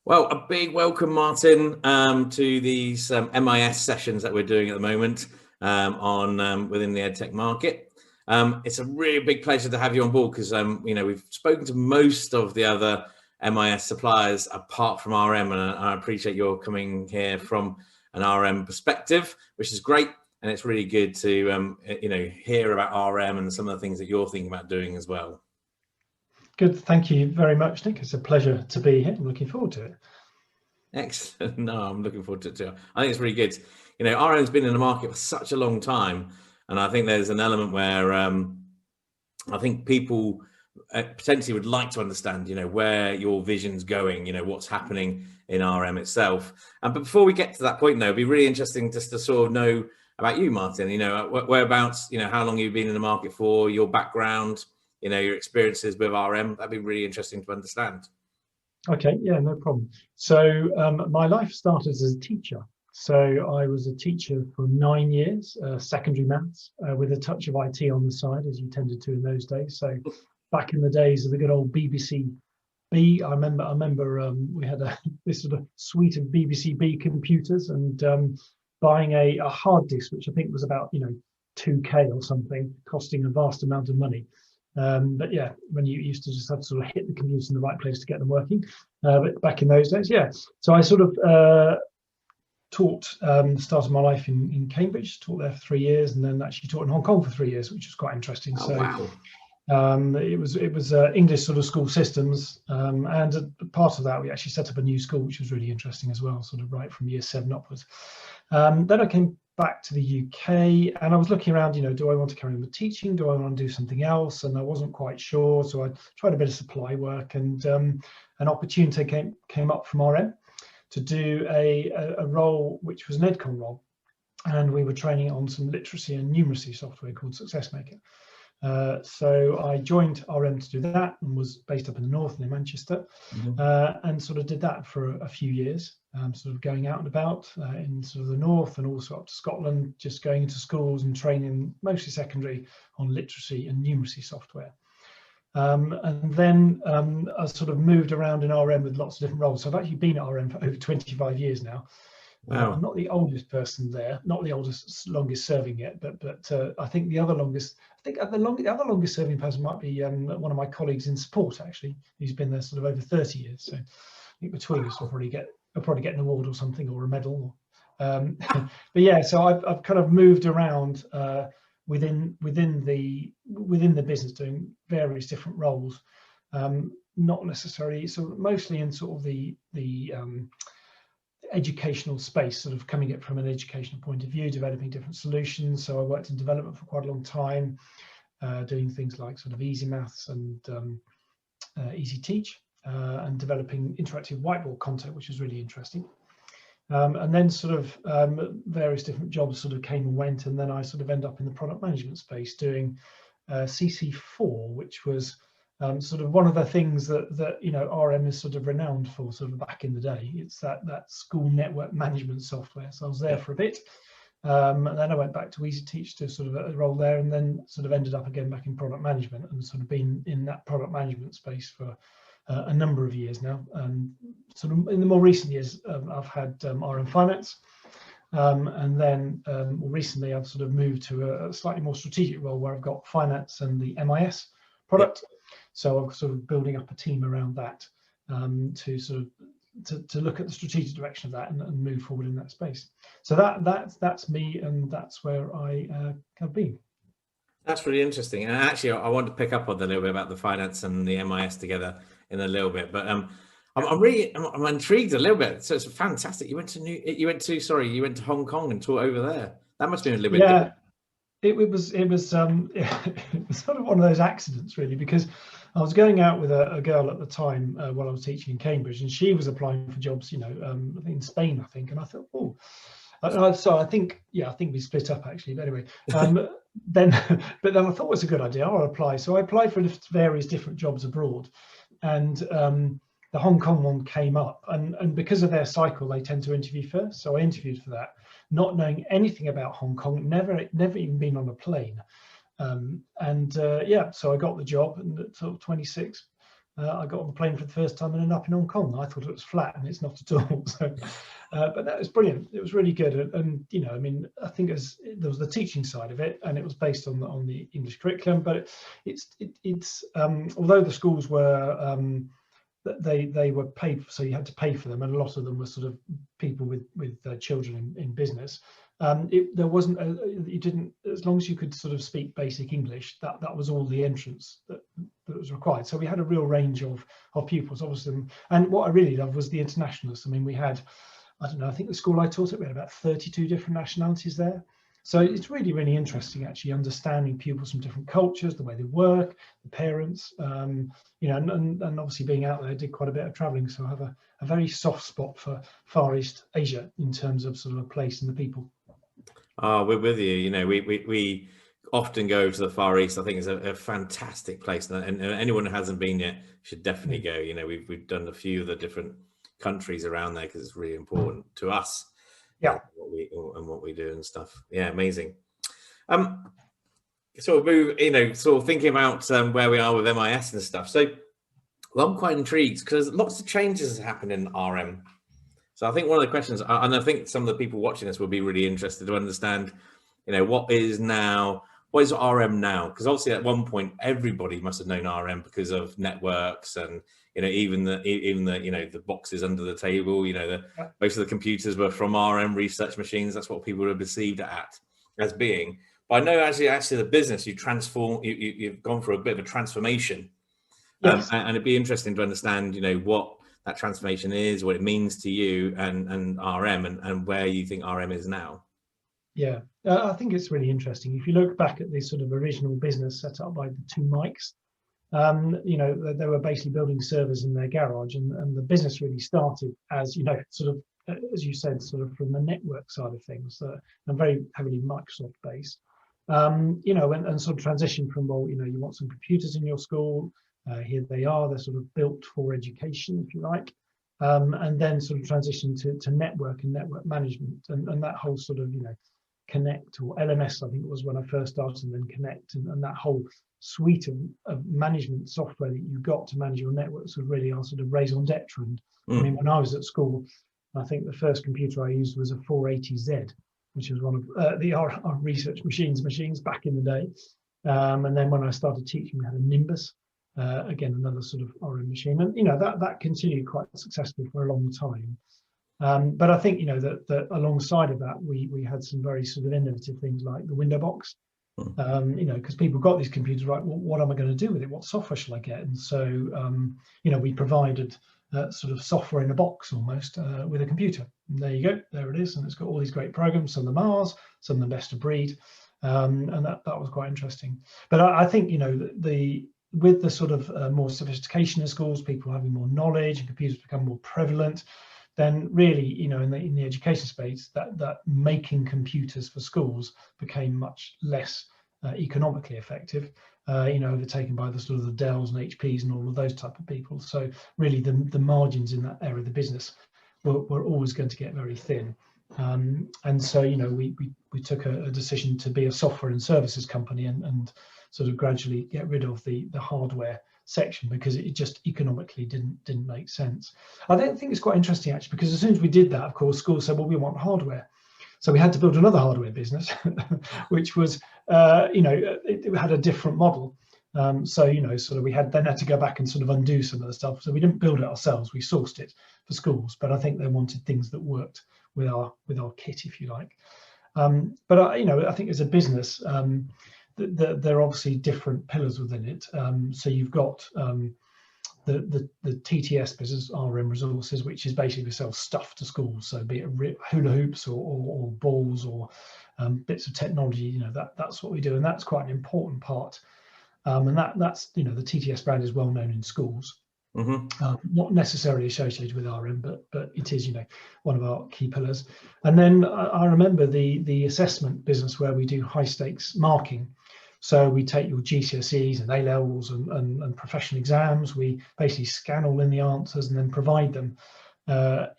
Well, a big welcome, Martin, to these MIS sessions that we're doing at the moment within the EdTech market. It's a really big pleasure to have you on board because we've spoken to most of the other MIS suppliers apart from RM, and I appreciate your coming here from an RM perspective, which is great, and it's really good to hear about RM and some of the things that you're thinking about doing as well. Good, thank you very much, Nick. It's a pleasure to be here. I'm looking forward to it. Excellent. No, I'm looking forward to it too. I think it's really good. RM's been in the market for such a long time, and I think there's an element where I think people potentially would like to understand, where your vision's going, what's happening in RM itself. But before we get to that point, though, it'd be really interesting just to sort of know about you, Martin. Whereabouts, how long you've been in the market for, your background, your experiences with RM. That'd be really interesting to understand. Okay, yeah, no problem. So my life started as a teacher. So I was a teacher for 9 years, secondary maths, with a touch of IT on the side, as you tended to in those days. So back in the days of the good old BBC B, I remember we had this sort of suite of BBC B computers, and buying a hard disk, which I think was about 2K or something, costing a vast amount of money. But yeah, when you used to just have to sort of hit the computers in the right place to get them working. But back in those days, yeah. So I sort of started my life in Cambridge, taught there for 3 years, and then actually taught in Hong Kong for 3 years, which was quite interesting. Oh, so wow. It was English sort of school systems, and part of that we actually set up a new school, which was really interesting as well, sort of right from year 7 upwards. Then I came back to the UK, and I was looking around, do I want to carry on with teaching? Do I want to do something else? And I wasn't quite sure, so I tried a bit of supply work, and an opportunity came up from RM to do a role which was an EdCom role, and we were training on some literacy and numeracy software called SuccessMaker. So I joined RM to do that, and was based up in the north near Manchester, and sort of did that for a few years, sort of going out and about in sort of the north and also up to Scotland, just going into schools and training mostly secondary on literacy and numeracy software. And then I sort of moved around in RM with lots of different roles. So I've actually been at RM for over 25 years now. Wow. I'm not the oldest person there, not the longest serving yet, but I think the other longest serving person might be one of my colleagues in support, actually, who's been there sort of over 30 years. So I think between us we'll probably get an award or something, or a medal. But yeah, so I've kind of moved around within the business, doing various different roles, not necessarily, so mostly in sort of the educational space, sort of coming at from an educational point of view, developing different solutions. So I worked in development for quite a long time, doing things like sort of easy maths and easy teach, and developing interactive whiteboard content, which was really interesting. And then sort of various different jobs sort of came and went, and then I sort of end up in the product management space doing CC4, which was sort of one of the things that RM is sort of renowned for, sort of back in the day. It's that school network management software. So I was there for a bit, and then I went back to Easy Teach to sort of a role there, and then sort of ended up again back in product management, and sort of been in that product management space for a number of years now. And sort of in the more recent years, I've had RM Finance, and then more recently I've sort of moved to a slightly more strategic role where I've got finance and the MIS product. So I'm sort of building up a team around that to sort of to look at the strategic direction of that and move forward in that space. So that's me, and that's where I have been. That's really interesting. And actually, I want to pick up on a little bit about the finance and the MIS together in a little bit, but I'm intrigued a little bit. So it's fantastic. You went to Hong Kong and taught over there. That must have been a little bit different. It was sort of one of those accidents, really, because I was going out with a girl at the time while I was teaching in Cambridge, and she was applying for jobs, I think in Spain, and I thought, oh, so I think we split up actually. But anyway, then I thought it was a good idea. I'll apply. So I applied for various different jobs abroad, and the Hong Kong one came up, and because of their cycle, they tend to interview first. So I interviewed for that, not knowing anything about Hong Kong, never even been on a plane. So I got the job, and at sort of 26, I got on the plane for the first time and ended up in Hong Kong. I thought it was flat, and it's not at all. So, but that was brilliant. It was really good, and you know, I mean, I think there was the teaching side of it, and it was based on the English curriculum. But it's although the schools were they were paid for, so you had to pay for them, and a lot of them were sort of people with children in business. There wasn't you didn't, as long as you could sort of speak basic English, that was all the entrance that was required. So we had a real range of pupils, obviously, and what I really loved was the internationalists. I mean, we had, I don't know, I think the school I taught at, we had about 32 different nationalities there. So it's really, really interesting actually understanding pupils from different cultures, the way they work, the parents, you know, and obviously being out there, I did quite a bit of traveling. So I have a very soft spot for Far East Asia in terms of sort of a place and the people. Oh, we're with you. You know, we often go to the Far East. I think it's a fantastic place, and anyone who hasn't been yet should definitely go. You know, we've done a few of the different countries around there because it's really important to us. Yeah, what we do and stuff. Yeah, amazing. Sort of move, you know, sort of thinking about where we are with MIS and stuff. So, well, I'm quite intrigued because lots of changes have happened in RM. So I think one of the questions, and I think some of the people watching this will be really interested to understand, you know, what is RM now? Because obviously at one point everybody must have known RM because of networks and, you know, even the you know, the boxes under the table, you know, most of the computers were from RM research machines. That's what people were perceived as being. But I know actually the business you've gone through a bit of a transformation. yes. And it'd be interesting to understand, you know, what that transformation is, what it means to you and RM and where you think RM is now. Yeah, I think it's really interesting. If you look back at this sort of original business set up by the two Mikes, you know, they were basically building servers in their garage, and the business really started as, you know, sort of, as you said, sort of from the network side of things, and very heavily Microsoft based. You know, and sort of transition from, well, you know, you want some computers in your school, here they are, they're sort of built for education, if you like, and then sort of transition to network and network management, and that whole sort of, you know, Connect, or LMS, I think it was when I first started, and then Connect, and that whole suite of management software that you got to manage your networks was really our sort of raison d'etre. And I mean, when I was at school, I think the first computer I used was a 480Z, which was one of our research machines back in the day. And then when I started teaching, we had a Nimbus, again, another sort of RM machine. And, you know, that continued quite successfully for a long time. But I think, you know, that alongside of that, we had some very sort of innovative things like the window box, you know, because people got these computers, right, well, what am I going to do with it? What software shall I get? And so, you know, we provided sort of software in a box almost with a computer. And there you go, there it is. And it's got all these great programs, some of them ours, some of them best of breed. And that was quite interesting. But I think, you know, with the sort of more sophistication in schools, people having more knowledge and computers become more prevalent, then really, you know, in the education space, that making computers for schools became much less economically effective, you know, overtaken by the sort of the Dells and HPs and all of those type of people. So really the margins in that area of the business were always going to get very thin. And so, you know, we took a decision to be a software and services company and sort of gradually get rid of the hardware section, because it just economically didn't make sense. I don't think it's quite interesting actually, because as soon as we did that, of course, schools said, well, we want hardware. So we had to build another hardware business, which was, you know, it had a different model. So, you know, sort of we then had to go back and sort of undo some of the stuff. So we didn't build it ourselves, we sourced it for schools, but I think they wanted things that worked with our kit, if you like. But you know, I think as a business, there are obviously different pillars within it. So you've got the TTS business, RM Resources, which is basically we sell stuff to schools. So be it hula hoops or balls or bits of technology, you know, that's what we do, and that's quite an important part. And that's, you know, the TTS brand is well known in schools. Not necessarily associated with RM, but it is, you know, one of our key pillars. And then I remember the assessment business where we do high stakes marking. So we take your GCSEs and A-levels and professional exams. We basically scan all in the answers and then provide them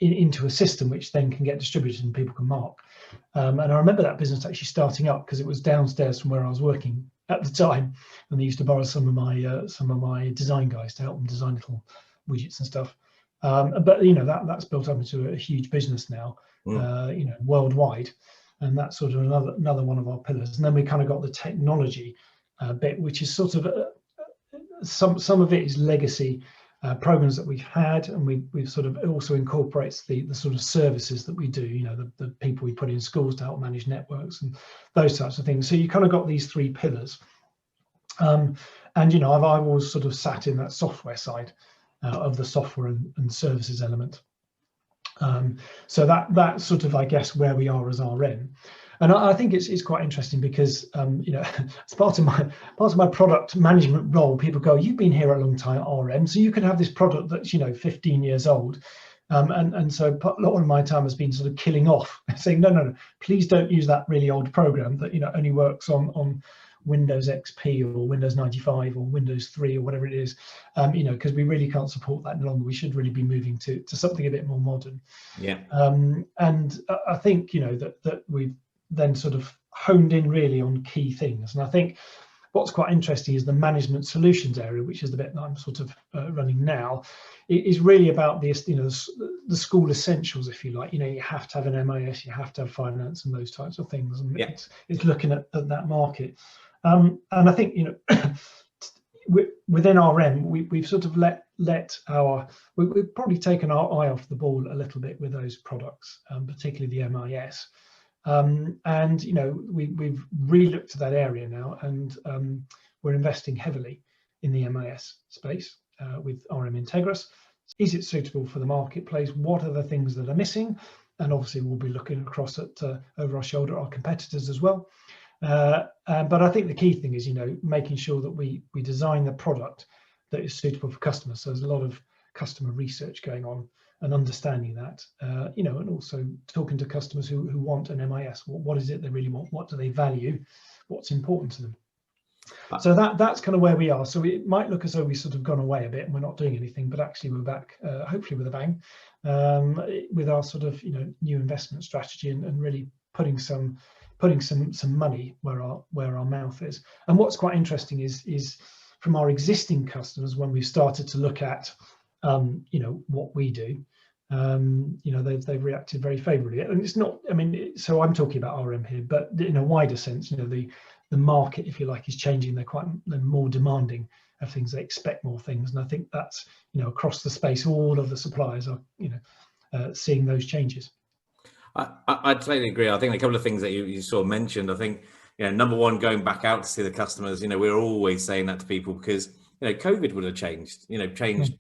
into a system which then can get distributed and people can mark. And I remember that business actually starting up because it was downstairs from where I was working at the time, and they used to borrow some of my design guys to help them design little widgets and stuff. But you know, that's built up into a huge business now, you know, worldwide, and that's sort of another one of our pillars. And then we kind of got the technology bit, which is sort of some of it is legacy programs that we've had, and we've sort of also incorporates the sort of services that we do, you know, the people we put in schools to help manage networks and those types of things. So you kind of got these three pillars, and you know, I've always sort of sat in that software side of the software and services element. So that's sort of, I guess, where we are as RM. And I think it's quite interesting because you know, as part of my product management role, people go, "You've been here a long time, RM, so you can have this product that's, you know, 15 years old." And so a lot of my time has been sort of killing off, saying, no, please don't use that really old program that, you know, only works on Windows XP or Windows 95 or Windows 3 or whatever it is, you know, because we really can't support that any longer. We should really be moving to something a bit more modern. Yeah. And I think, you know, that we've then sort of honed in really on key things. And I think what's quite interesting is the management solutions area, which is the bit that I'm sort of running now. It is really about this, you know, the school essentials, if you like. You know, you have to have an MIS, you have to have finance and those types of things. And yeah. it's looking at that market. And I think, you know, within RM, we've sort of we've probably taken our eye off the ball a little bit with those products, particularly the MIS. And you know, we've re-looked at that area now, and we're investing heavily in the MIS space with RM Integris. Is it suitable for the marketplace? What are the things that are missing? And obviously we'll be looking across at over our shoulder at our competitors as well. But I think the key thing is, you know, making sure that we design the product that is suitable for customers. So there's a lot of customer research going on and understanding that, you know, and also talking to customers who want an MIS. What is it they really want? What do they value? What's important to them? So that's kind of where we are. So it might look as though we've sort of gone away a bit and we're not doing anything, but actually we're back, hopefully with a bang, with our sort of, you know, new investment strategy and really putting some money where our mouth is. And what's quite interesting is from our existing customers, when we've started to look at you know, what we do, you know, they've reacted very favorably. And it's not, I mean, so I'm talking about RM here, but in a wider sense, you know, the market, if you like, is changing. They're more demanding of things. They expect more things. And I think that's, you know, across the space, all of the suppliers are, you know, seeing those changes. I totally agree. I think a couple of things that you sort of mentioned, I think, you know, number one, going back out to see the customers, you know, we're always saying that to people because, you know, COVID would have changed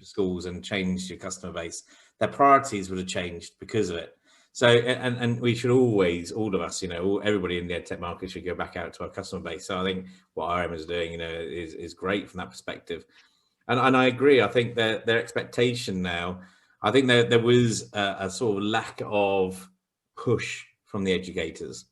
schools and changed your customer base. Their priorities would have changed because of it. So, and we should always, all of us, you know, everybody in the EdTech market should go back out to our customer base. So I think what RM is doing, you know, is great from that perspective. And I agree. I think their expectation now, I think there was a sort of lack of push from the educators,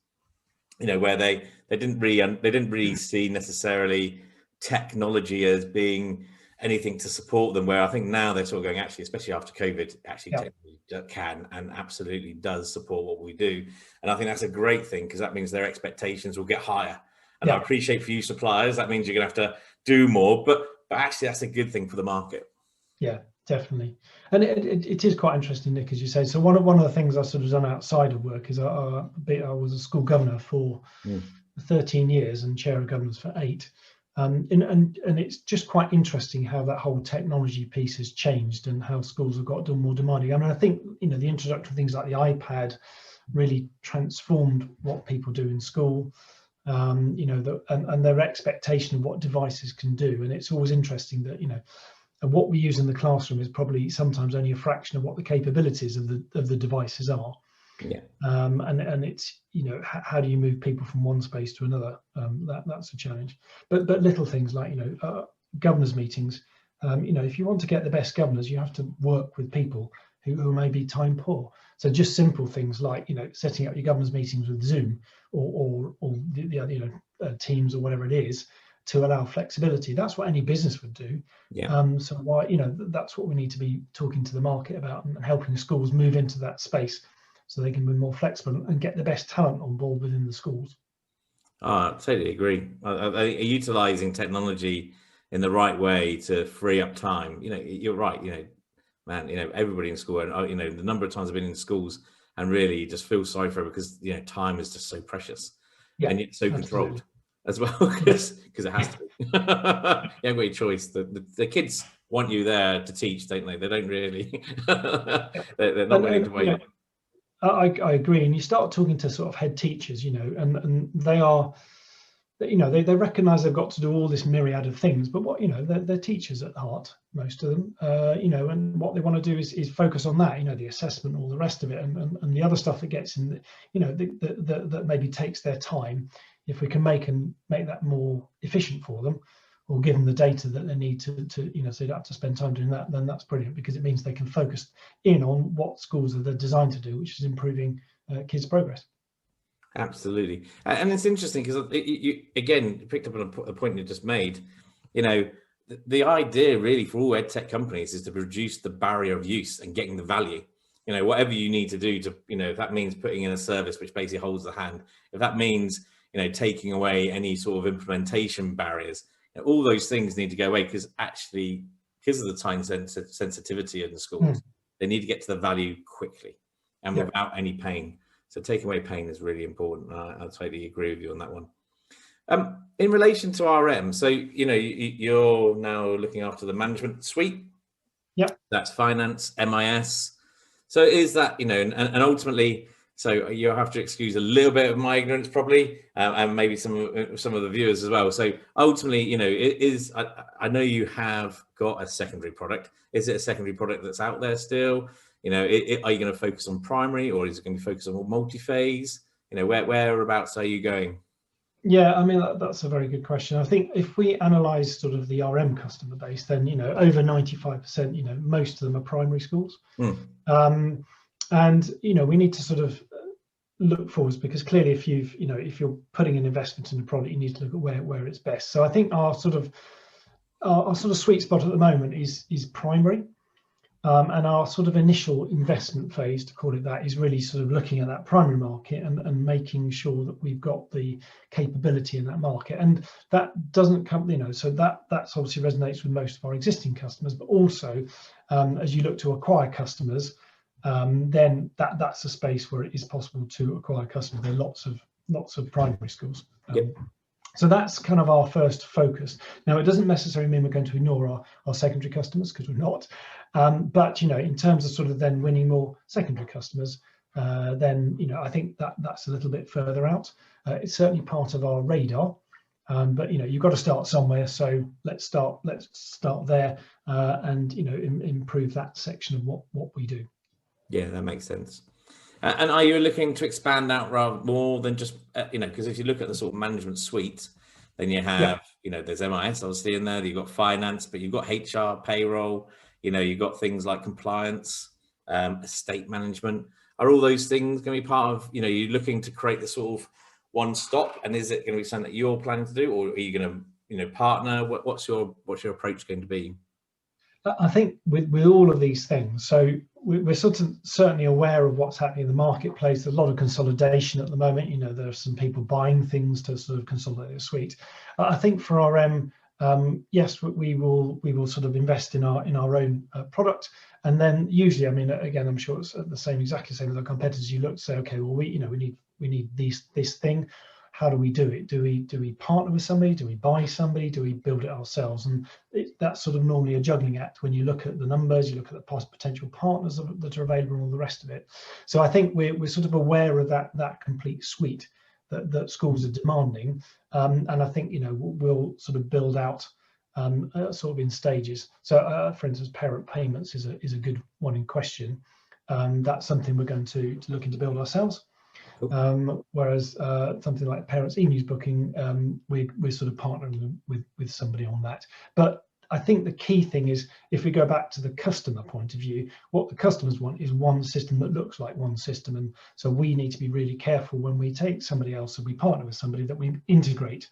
you know, where they didn't really see necessarily technology as being anything to support them, where I think now they're sort of going, actually, especially after COVID, actually technology can and absolutely does support what we do. And I think that's a great thing, because that means their expectations will get higher. And I appreciate for you suppliers, that means you're gonna have to do more, but actually that's a good thing for the market. Yeah, definitely. And it is quite interesting, Nick, as you say. So one of the things I sort of done outside of work is I was a school governor for 13 years and chair of governors for 8. And it's just quite interesting how that whole technology piece has changed and how schools have got more demanding. I mean, I think, you know, the introduction of things like the iPad really transformed what people do in school, you know, and their expectation of what devices can do. And it's always interesting that, you know, what we use in the classroom is probably sometimes only a fraction of what the capabilities of the devices are. Yeah. And it's, you know, how do you move people from one space to another? That's a challenge. But little things like, you know, governors meetings, you know, if you want to get the best governors, you have to work with people who may be time poor. So just simple things like, you know, setting up your governors meetings with Zoom or the you know, Teams or whatever it is, to allow flexibility. That's what any business would do. Yeah. So why, you know, that's what we need to be talking to the market about and helping schools move into that space so they can be more flexible and get the best talent on board within the schools. I totally agree. Utilizing technology in the right way to free up time. You're right. Man, everybody in school, and the number of times I've been in schools and really just feel sorry for it because time is just so precious, Yeah, and yet so absolutely. controlled as well Yeah. because it has to be. You haven't got any choice. The kids want you there to teach, don't they? They don't really. They're not willing to wait. I agree. And you start talking to sort of head teachers, and they are, they recognize they've got to do all this myriad of things, but they're teachers at heart, most of them, and what they want to do is focus on that, the assessment, all the rest of it, and the other stuff that gets in, that maybe takes their time. If we can make that more efficient for them, or give them the data that they need to so you don't have to spend time doing that, then that's brilliant, because it means they can focus in on what schools are designed to do, which is improving kids' progress. Absolutely. And it's interesting because you again picked up on a point you just made. The idea really for all EdTech companies is to reduce the barrier of use and getting the value. Whatever you need to do to, if that means putting in a service which basically holds the hand, if that means, taking away any sort of implementation barriers, all those things need to go away, because actually, because of the time sensitivity in the schools, they need to get to the value quickly and without any pain. So taking away pain is really important. I totally agree with you on that one. In relation to RM, so you're now looking after the management suite. Yeah, that's finance, MIS. So is that and ultimately, so you'll have to excuse a little bit of my ignorance probably, and maybe some of the viewers as well. So ultimately, it is. I know you have got a secondary product. Is it a secondary product that's out there still? Are you going to focus on primary, or is it going to be focused on multi-phase? Whereabouts are you going? Yeah, I mean, that's a very good question. I think if we analyze sort of the RM customer base, then over 95%, most of them are primary schools. And we need to sort of look forwards, because clearly if you're putting an investment in a product, you need to look at where it's best. So I think our sort of sweet spot at the moment is primary. And our sort of initial investment phase, to call it that, is really sort of looking at that primary market and making sure that we've got the capability in that market. And that doesn't come, so that's obviously resonates with most of our existing customers, but also as you look to acquire customers, then that's a space where it is possible to acquire customers. There are lots of primary schools. So that's kind of our first focus. Now, it doesn't necessarily mean we're going to ignore our secondary customers, because we're not. But in terms of sort of then winning more secondary customers, then I think that's a little bit further out. It's certainly part of our radar, but you've got to start somewhere. So let's start there, and improve that section of what we do. Yeah, that makes sense. And are you looking to expand out rather more than just because if you look at the sort of management suite, then you have there's MIS obviously in there. You've got finance, but you've got HR, payroll. You've got things like compliance, estate management. Are all those things going to be part of you're looking to create the sort of one stop? And is it going to be something that you're planning to do, or are you going to partner? What's your approach going to be? I think with all of these things, so we're sort of certainly aware of what's happening in the marketplace. There's a lot of consolidation at the moment. There are some people buying things to sort of consolidate their suite. I think for RM, yes, we will sort of invest in our own product, and then usually, I mean, again, I'm sure it's exactly the same as our competitors. You look to say, okay, well, we need this thing. How do we do it? Do we partner with somebody? Do we buy somebody? Do we build it ourselves? And that's sort of normally a juggling act when you look at the numbers, you look at the potential partners that are available, and all the rest of it. So I think we're sort of aware of that complete suite that schools are demanding, and I think we'll sort of build out sort of in stages. So for instance, parent payments is a good one in question. That's something we're going to look into build ourselves. Whereas something like parents e-news booking, we're sort of partnering with somebody on that. But I think the key thing is, if we go back to the customer point of view, what the customers want is one system that looks like one system. And so we need to be really careful when we take somebody else and we partner with somebody, that we integrate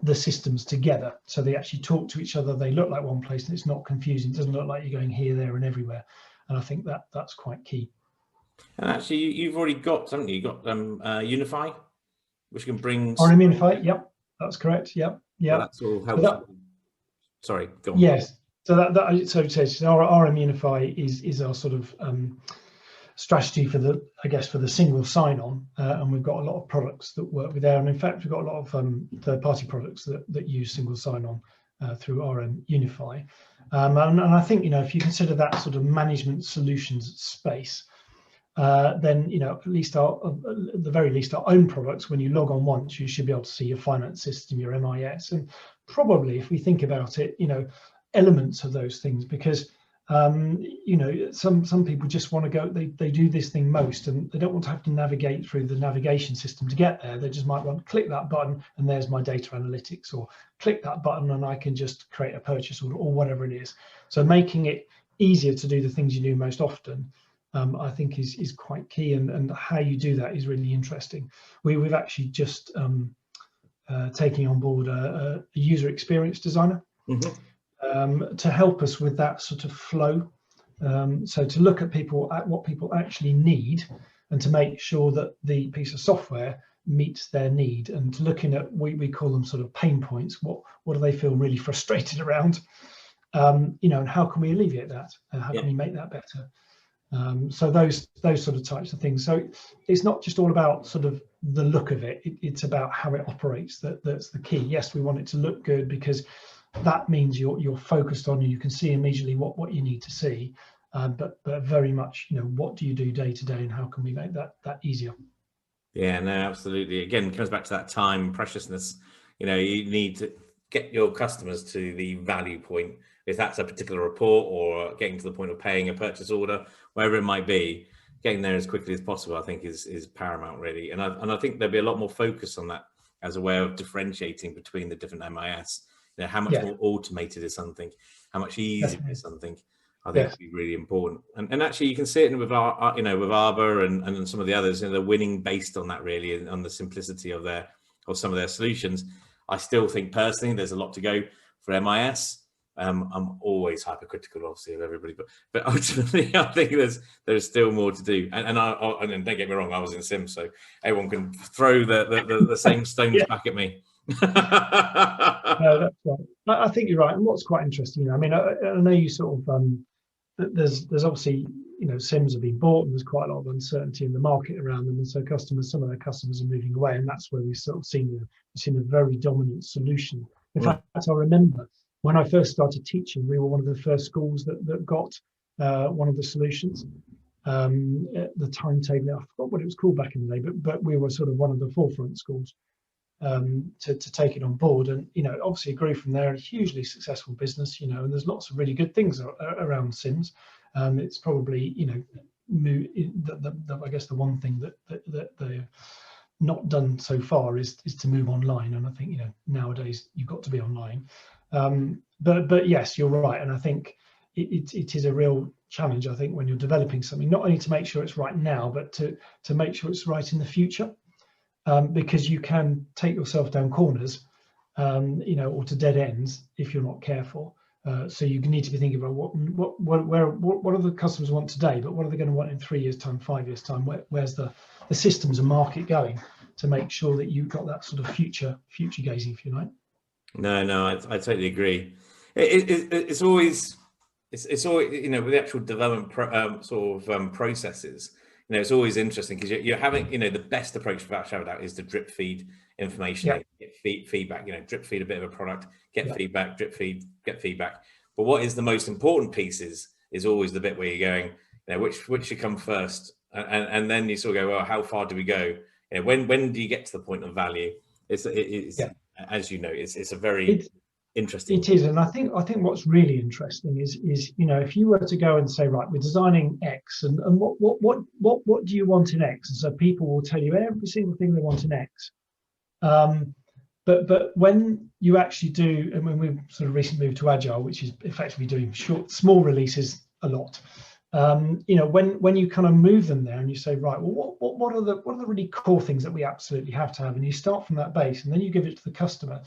the systems together, so they actually talk to each other, they look like one place, and it's not confusing. It doesn't look like you're going here, there, and everywhere. And I think that's quite key. And actually, you've already got something. You got Unify which can bring. RM Unify, yep, that's correct. Yep, So yep. that sort of So helps. Sorry, go on. yes. So so our RM Unify is our sort of strategy for the single sign-on, and we've got a lot of products that work with there, and in fact we've got a lot of third-party products that use single sign-on through RM Unify, and I think, you know, if you consider that sort of management solutions space, then, you know, at least at the very least our own products, when you log on once, you should be able to see your finance system, your MIS, and probably, if we think about it, you know, elements of those things, because you know, some people just want to go, they do this thing most, and they don't want to have to navigate through the navigation system to get there. They just might want to click that button and there's my data analytics, or click that button and I can just create a purchase order, or whatever it is. So making it easier to do the things you do most often, I think is quite key, and how you do that is really interesting. We've actually just taking on board a user experience designer. Mm-hmm. To help us with that sort of flow, so to look at what people actually need, and to make sure that the piece of software meets their need, and to looking at, we call them sort of pain points. What do they feel really frustrated around? You know, and how can we alleviate that? And how can we make that better? So those sort of types of things. So it's not just all about sort of the look of it. It's about how it operates. That's the key. Yes, we want it to look good, because that means you're focused on, and you can see immediately what you need to see, but very much, you know, what do you do day to day, and how can we make that easier? Yeah, no, absolutely. Again, it comes back to that time preciousness. You know, you need to get your customers to the value point. If that's a particular report, or getting to the point of paying a purchase order, wherever it might be, getting there as quickly as possible, I think is paramount, really. And I think there'll be a lot more focus on that as a way of differentiating between the different MIS. You know, how much more automated is something, how much easier is something, I think would be really important. And actually you can see it with our, you know, with Arbor and some of the others, and they're winning based on that, really, on the simplicity of some of their solutions. I still think personally there's a lot to go for MIS. I'm always hypercritical, obviously, of everybody, but ultimately I think there's still more to do. And don't get me wrong, I was in Sims, so everyone can throw the same stones back at me. No, that's right. I think you're right. And what's quite interesting, I mean, I know you sort of there's obviously, you know, Sims have been bought, and there's quite a lot of uncertainty in the market around them, and so some of their customers are moving away, and that's where we've sort of seen a very dominant solution. In fact, I remember when I first started teaching, we were one of the first schools that got one of the solutions. The timetable, I forgot what it was called back in the day, but we were sort of one of the forefront schools to take it on board, and, you know, obviously it grew from there. A hugely successful business, you know, and there's lots of really good things around Sims. It's probably, you know, I guess the one thing that they've not done so far is to move online, and I think, you know, nowadays you've got to be online. But yes, you're right, and I think it is a real challenge, I think, when you're developing something, not only to make sure it's right now, but to make sure it's right in the future. Because you can take yourself down corners, you know, or to dead ends if you're not careful. So you need to be thinking about what do the customers want today, but what are they going to want in 3 years' time, 5 years' time? Where's the systems and market going, to make sure that you've got that sort of future gazing, if you like. No, I totally agree. It's always, you know, with the actual development processes. You know, it's always interesting, because you're having, you know, the best approach without shadow of doubt is to drip feed information, get feedback, you know, drip feed a bit of a product, get feedback, drip feed, get feedback. But what is the most important piece is always the bit where you're going, you know, which should come first, and then you sort of go, well, how far do we go? You know, when do you get to the point of value? It's as you know, it's a very interesting. It is, and I think what's really interesting is, you know, if you were to go and say, right, we're designing X, and what do you want in X? And so people will tell you every single thing they want in X. But when you actually do, and when we've sort of recently moved to Agile, which is effectively doing small releases a lot, you know, when you kind of move them there and you say, right, well, what are the really core things that we absolutely have to have, and you start from that base, and then you give it to the customer.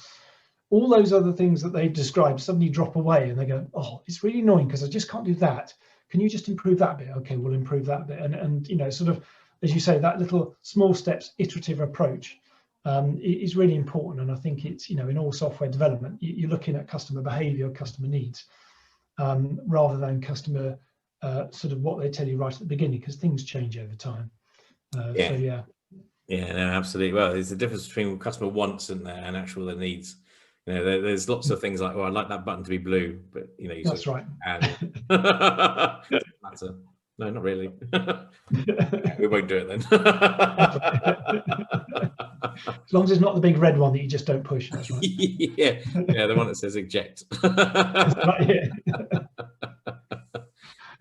All those other things that they've described suddenly drop away, and they go, oh, it's really annoying because I just can't do that. Can you just improve that bit? Okay, we'll improve that bit. And you know, sort of, as you say, that little small steps, iterative approach is really important. And I think it's, in all software development, you're looking at customer behavior, customer needs, rather than customer sort of what they tell you right at the beginning, because things change over time. Yeah. So yeah. Yeah, no, absolutely. Well, there's a difference between what customer wants and actual their needs. There's lots of things like, well, I'd like that button to be blue, but you That's right. Matter. No, not really. We won't do it then. As long as it's not the big red one that you just don't push. That's right. Yeah, the one that says eject. That's right, yeah.